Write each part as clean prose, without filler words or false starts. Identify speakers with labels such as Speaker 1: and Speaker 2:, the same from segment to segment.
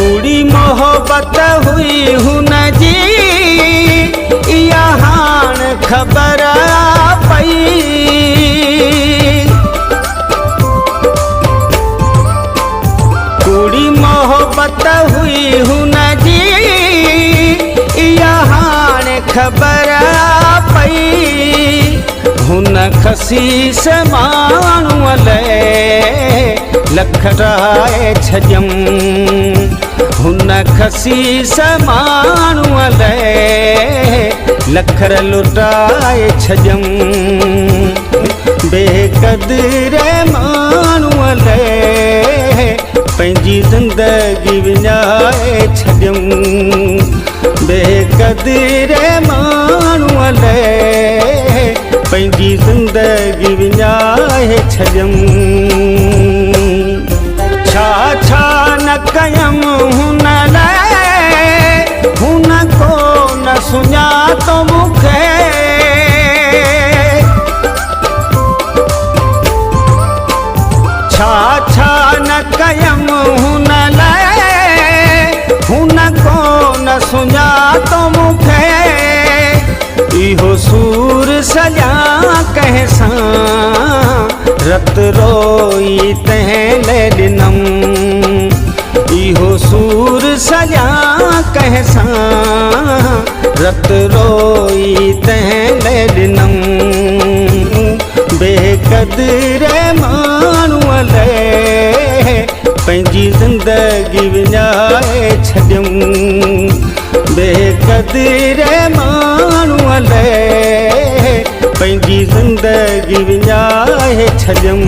Speaker 1: कूड़ी मोहब्बत हुई हुन जी इहा हाण ख़बर पई। कूड़ी मोहब्बत हुई हुन जी इहा हाण ख़बर पई। हुन खसीस माण्हूअ लाइ लख राए छॾियम। हुन खसीस माण्हूअ लाइ लखर लुटाए छॾियम। बेक़दर माण्हूअ लाइ पंहिंजी ज़िंदगी विञाए छॾियम। बेक़दर माण्हूअ लाइ पंहिंजी ज़िंदगी विञाए छॾियम। छा छा न कयम हुन लाइ हुन को न सुञातो मूंखे। छा छा न कयम हुन लाइ हुन को न सुञातो मूंखे। इहो सूर सॼा कंहिं सां रत रोई तंहिं लाइ ॾिनम। इहो सूर सॼा कंहिं सां रत रोई तंहिं लाइ ॾिनम। बेक़दर माण्हूअ लाइ पंहिंजी ज़िंदगी विञाए छॾियम। बेक़दर माण्हूअ लाइ पंहिंजी ज़िंदगी विञाए छॾियम।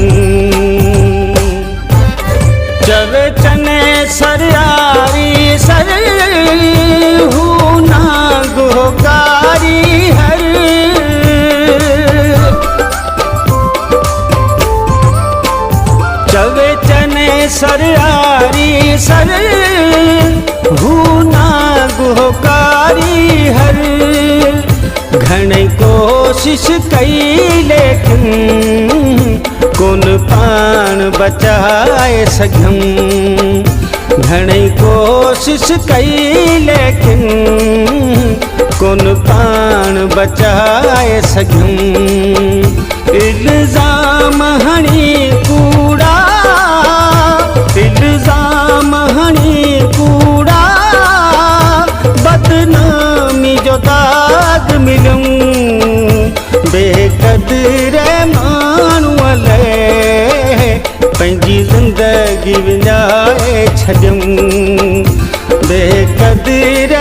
Speaker 1: चवे चने सरयारी सर हू नागोकारी हर। चवे चने सरयारी सर हू नागोकारी हर। घणी कोशिश कई लेकिन कोन पाण बचाए सघम। घणी कोशिश कई लेकिन कोन पाण बचाए सघम। इल्ज़ाम हणी कूड़ा इल्ज़ाम हणी कूड़ा बदनामी जो दाग मिलूं। बेक़दर माण्हूअ लाइ पंहिंजी ज़िंदगी विञाए छॾियम। बेक़दर